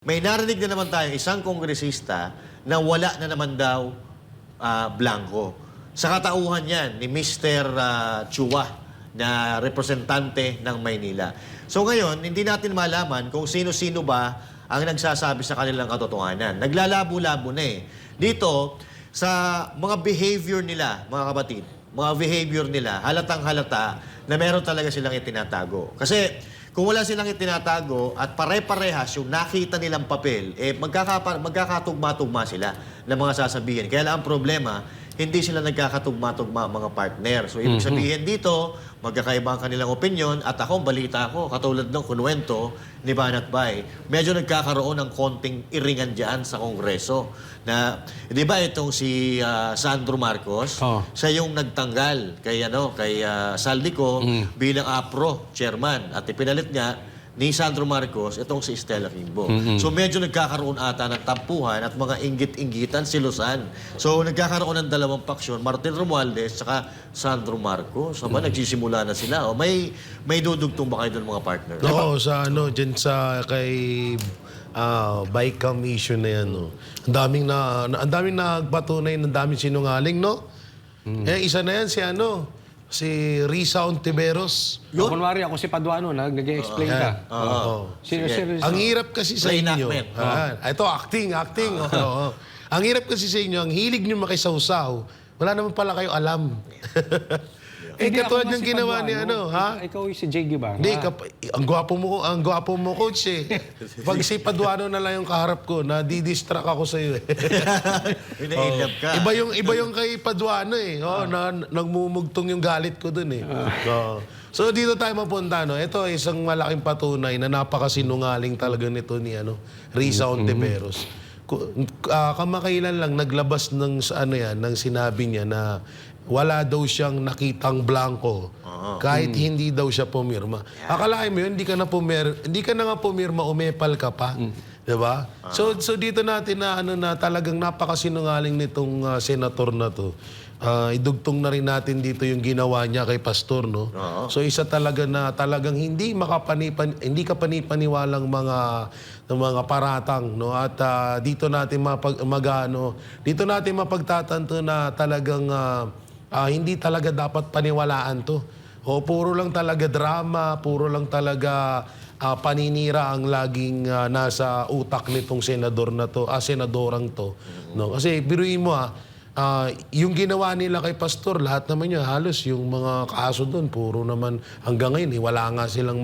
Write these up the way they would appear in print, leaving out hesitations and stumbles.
May narinig na naman tayo isang kongresista na wala na naman daw blanco. Sa katauhan yan ni Mr. Chua na representante ng Maynila. So ngayon, hindi natin malaman kung sino-sino ba ang nagsasabi sa kanilang katotohanan. Naglalabo-labo na eh. Dito, sa mga behavior nila, mga kapatid, mga behavior nila, halatang-halata na meron talaga silang itinatago. Kasi kung wala silang itinatago at pare-parehas yung nakita nilang papel, eh magkakatugma-tugma sila ng mga sasabihin. Kaya lang ang problema, hindi sila nagkakatugma-tugma mga partner. So ibig sabihin dito, magkakaiba ang kanilang opinion at ako, balita ko, katulad ng kunwento ni Banat Bay, medyo nagkakaroon ng konting iringan dyan sa Kongreso. Na, di ba itong si Sandro Marcos, siya yung nagtanggal kay Saldico bilang APRO chairman at ipinalit niya ni Sandro Marcos itong si Stella Kimbo. So medyo nagkakaroon ata ng tampuhan at mga inggit-inggitan silusan. So nagkakaroon ng dalawang paksyon, Martin Romualdez saka Sandro Marcos. So ba nagsisimula na sila? O may dudugtong ba kayo doon mga partner? Oo, sa dyan sa kay Bicam issue na yan, no. Ang daming nagpatunay, ang daming sinungaling, no? Eh, isa na yan si Risa Ontiveros. Kunwari ako si Paduano, nag-explain ka. Ang hirap kasi sa inyo. Ito, acting. Ang hirap kasi sa inyo, ang hilig nyo makisawsaw, wala naman pala kayo alam. Katulad yung ginawa ni Ikaw yung si Jay Guevara. Hindi, ang gwapo mo, coach eh. Pag si Paduano na lang yung kaharap ko, nadidistract ako sa iyo eh. Pinailap ka. Iba yung kay Paduano eh. Nagmumugtong yung galit ko dun eh. So dito tayo mapunta, no. Ito isang malaking patunay na napakasinungaling talaga nito ni Risa Ontiveros. Kamakailan lang naglabas ng ng sinabi niya na wala daw siyang nakitang blanco kahit hindi daw siya pumirma. Akalain mo yun, hindi ka na nga pumirma, umepal ka pa. Diba? So dito natin na talagang napakasinungaling nitong senator na to. Idugtong na rin natin dito yung ginawa niya kay Pastor, no? So isa talaga na talagang hindi ka panipaniwalang mga paratang, no? At dito natin dito natin mapagtatanto na talagang hindi talaga dapat paniwalaan to. Puro lang talaga drama, puro lang talaga paninira ang laging nasa utak nitong senador na to, senadorang to, no? Kasi biruin mo yung ginawa nila kay Pastor, lahat naman yun, halos yung mga kaso doon, puro naman hanggang ngayon, wala nga silang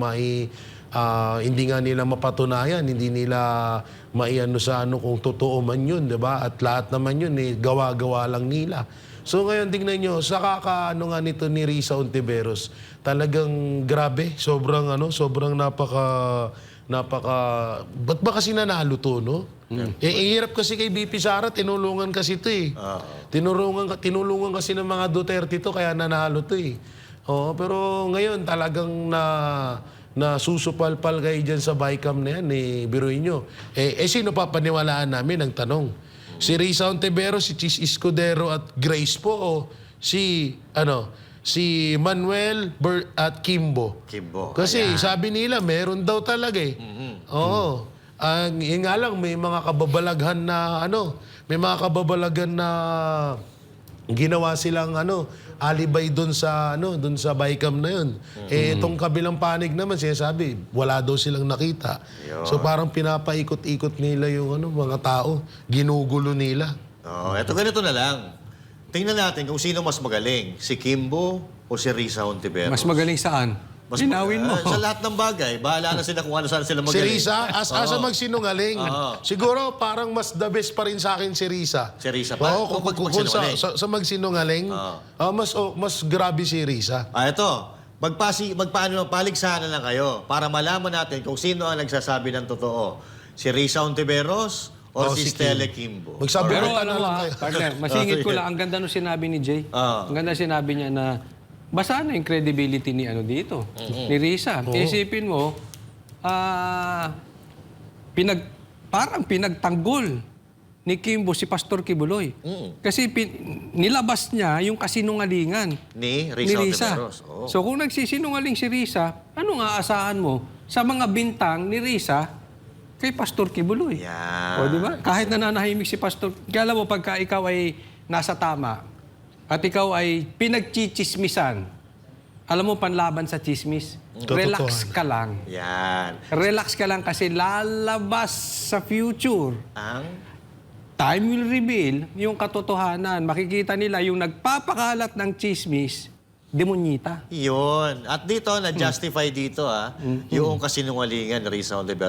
hindi nga nila mapatunayan, hindi nila maiano sa kung totoo man yun, di ba? At lahat naman yun, gawa-gawa lang nila. So ngayon, tingnan nyo, sa nga nito ni Risa Ontiveros, talagang grabe, sobrang ba't ba kasi nanalo to, no? Hirap kasi kay BP Sara, tinulungan kasi to eh. Tinulungan kasi ng mga Duterte to, kaya nanalo to eh. Pero ngayon, talagang nasusupal-pal kayo dyan sa Bicam na yan, biruin nyo. Sino papaniwalaan namin ang tanong? Si Risa Ontiveros, si Chis Escudero at Grace po, o si Manuel at Kimbo. Kasi sabi nila, meron daw talaga eh. Yun nga lang, may mga kababalaghan na ginawa silang alibay doon sa Bicam na yun. Itong kabilang panig naman, sinasabi, wala daw silang nakita. So parang pinapaikot-ikot nila yung mga tao, ginugulo nila. Eto ganito na lang. Tingnan natin kung sino mas magaling, si Kimbo o si Risa Ontiveros. Mas magaling saan? Linawin mo. Sa lahat ng bagay, bahala na sila kung saan sila magaling. Si Risa, asa magsinungaling. Siguro parang mas the best pa rin sa akin si Risa. Si Risa pa? Oo, kung sa magsinungaling, mas grabe si Risa. Ito. Paligsahan na lang kayo para malaman natin kung sino ang nagsasabi ng totoo. Si Risa Ontiveros o si Stella Kimbo. Pero partner, masingit ko lang. Ang ganda nung sinabi ni Jay. Ang ganda sinabi niya na basa na yung credibility ni dito, ni Risa. Isipin mo, parang pinagtanggol ni Kimbo si Pastor Kibuloy. Kasi nilabas niya yung kasinungalingan ni Risa. So kung nagsisinungaling si Risa, anong aasahan mo sa mga bintang ni Risa kay Pastor Kibuloy. Yan. O, di ba? Kahit nananahimik si Pastor, kaya alam mo, pagka ikaw ay nasa tama at ikaw ay pinagchichismisan, alam mo, panlaban sa chismis, relax ka lang. Yan. Relax ka lang kasi lalabas sa future. Ang Time will reveal yung katotohanan. Makikita nila yung nagpapakalat ng chismis, demonyita. yun. At dito, na-justify dito, yung kasinungalingan ni Risa Ontiveros.